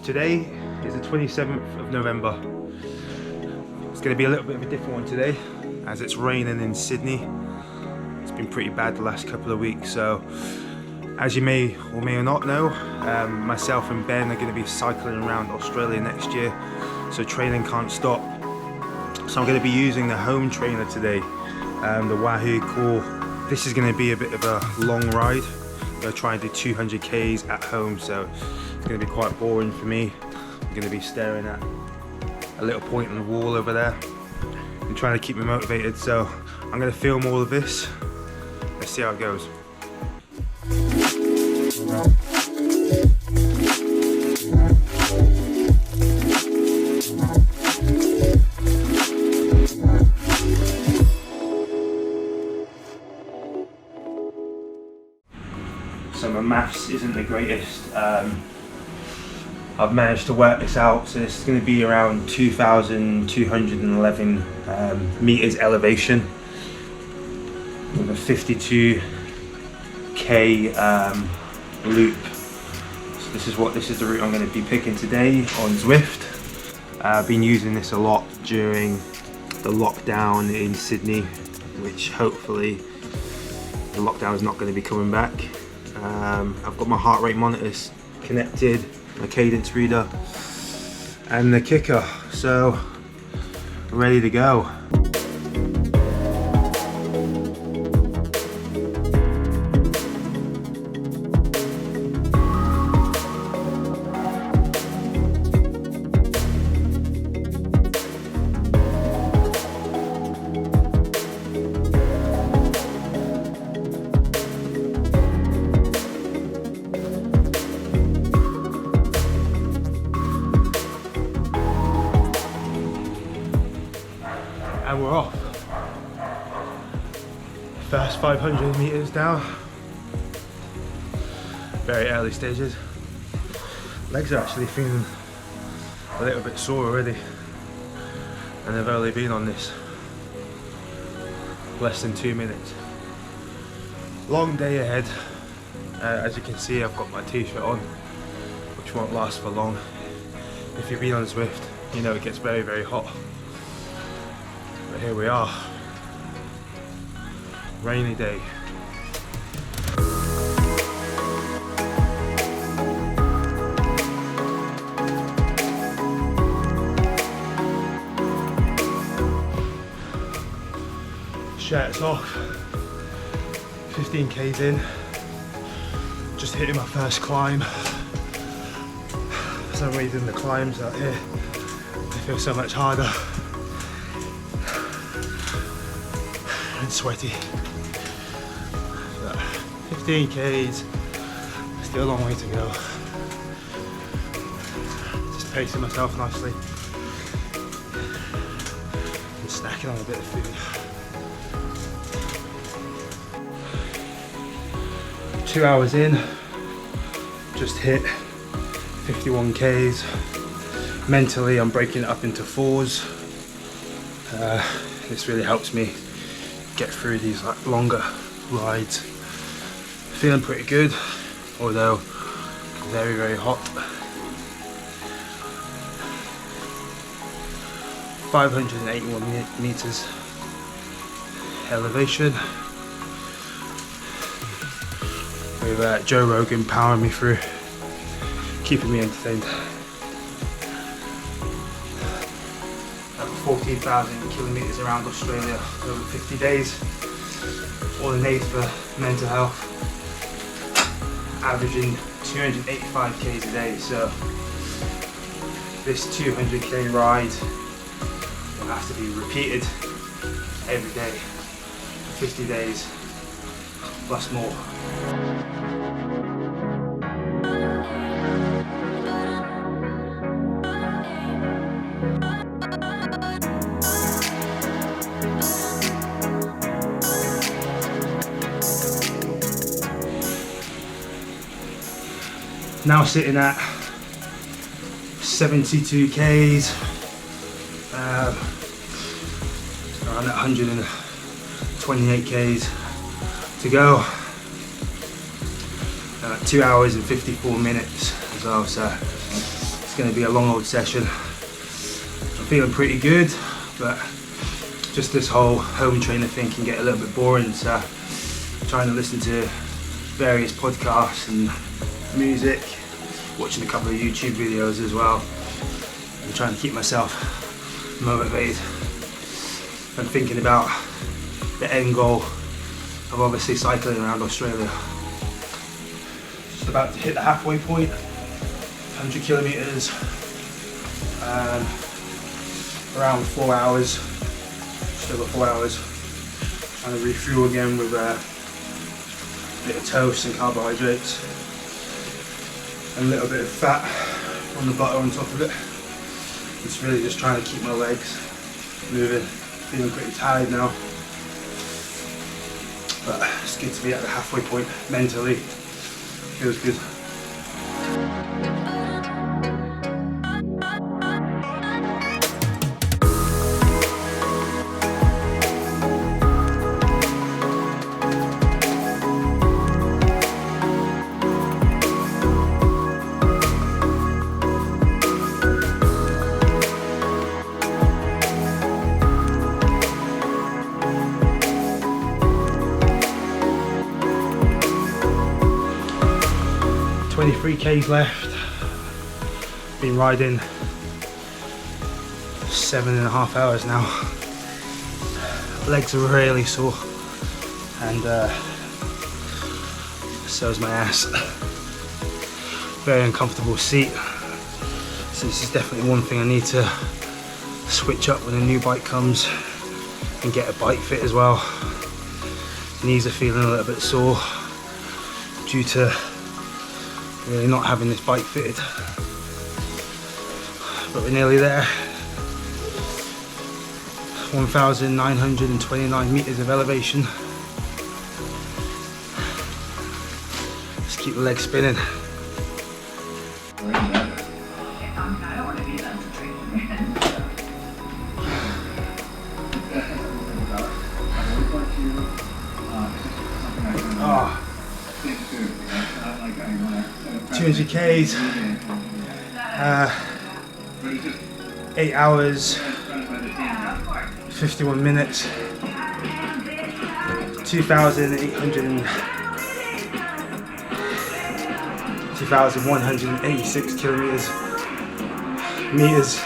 Today is the 27th of November. It's going to be a little bit of a different one today as it's raining in Sydney. It's been pretty bad the last couple of weeks, so as you may or may not know, myself and Ben are going to be cycling around Australia next year, so training can't stop. So I'm going to be using the home trainer today, the Wahoo Core. This is going to be a bit of a long ride. I'm going to try and do 200 Ks at home, so it's going to be quite boring for me. I'm going to be staring at a little point on the wall over there and trying to keep me motivated. So I'm going to film all of this. Let's see how it goes. So my maths isn't the greatest. I've managed to work this out, so this is going to be around 2,211 meters elevation with a 52k loop. So this is the route I'm going to be picking today on Zwift. I've been using this a lot during the lockdown in Sydney, which hopefully the lockdown is not going to be coming back. I've got my heart rate monitors connected, my cadence reader and the kicker, so ready to go. And we're off. First 500 meters down. Very early stages. Legs are actually feeling a little bit sore already, and they've only been on this less than 2 minutes. Long day ahead. As you can see, I've got my t-shirt on, which won't last for long. If you've been on Zwift, you know it gets very, very hot. But here we are, rainy day. Shirts off, 15 Ks in, just hitting my first climb. For some reason the climbs out here, they feel so much harder. And sweaty. So 15 Ks, still a long way to go. Just pacing myself nicely and snacking on a bit of food. 2 hours in, just hit 51 Ks. Mentally I'm breaking it up into fours. This really helps me get through these longer rides. Feeling pretty good, although very, very hot. 581 meters elevation with Joe Rogan powering me through, keeping me entertained. 14,000 kilometers around Australia over 50 days, all in aid for mental health, averaging 285 Ks a day. So this 200k ride will have to be repeated every day for 50 days plus more. Now sitting at 72 Ks, around 128 Ks to go. 2 hours and 54 minutes as well, so it's going to be a long old session. I'm feeling pretty good, but just this whole home trainer thing can get a little bit boring, so I'm trying to listen to various podcasts and music, watching a couple of YouTube videos as well. I'm trying to keep myself motivated and thinking about the end goal of obviously cycling around Australia. Just about to hit the halfway point, 100 kilometers, around 4 hours, just over 4 hours. Trying to refuel again with a bit of toast and carbohydrates, and a little bit of fat on the butter on top of it. It's really just trying to keep my legs moving. Feeling pretty tired now, but it's good to be at the halfway point mentally. Feels good. K's left. Been riding 7.5 hours now. Legs are really sore, and so is my ass. Very uncomfortable seat. So this is definitely one thing I need to switch up when a new bike comes, and get a bike fit as well. Knees are feeling a little bit sore due to really not having this bike fitted, but we're nearly there. 1,929 meters of elevation. Let's keep the legs spinning. Oh. 200 Ks, 8 hours, 51 minutes, 2,186 meters.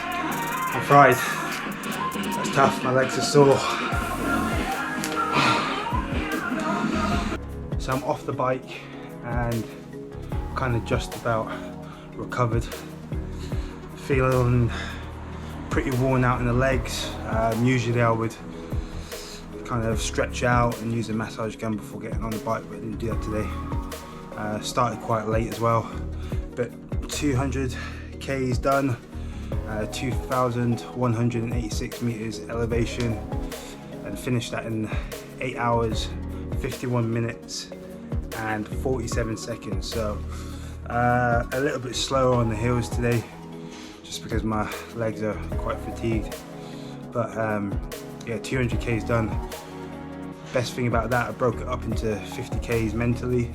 I'm fried. That's tough, my legs are sore. So I'm off the bike and kind of just about recovered. Feeling pretty worn out in the legs. Usually I would kind of stretch out and use a massage gun before getting on the bike, but I didn't do that today. Started quite late as well, but 200 Ks done, 2,186 meters elevation, and finished that in 8 hours, 51 minutes and 47 seconds. So a little bit slower on the hills today, just because my legs are quite fatigued. But yeah, 200 Ks done. Best thing about that, I broke it up into 50 Ks mentally,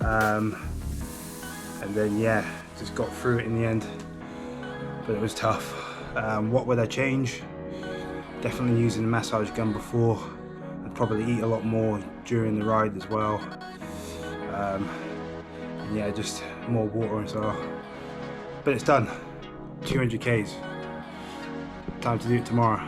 and then yeah, just got through it in the end. But it was tough. What would I change? Definitely using the massage gun before. I'd probably eat a lot more during the ride as well. And yeah, just more water as well. But it's done. 200 Ks. Time to do it tomorrow.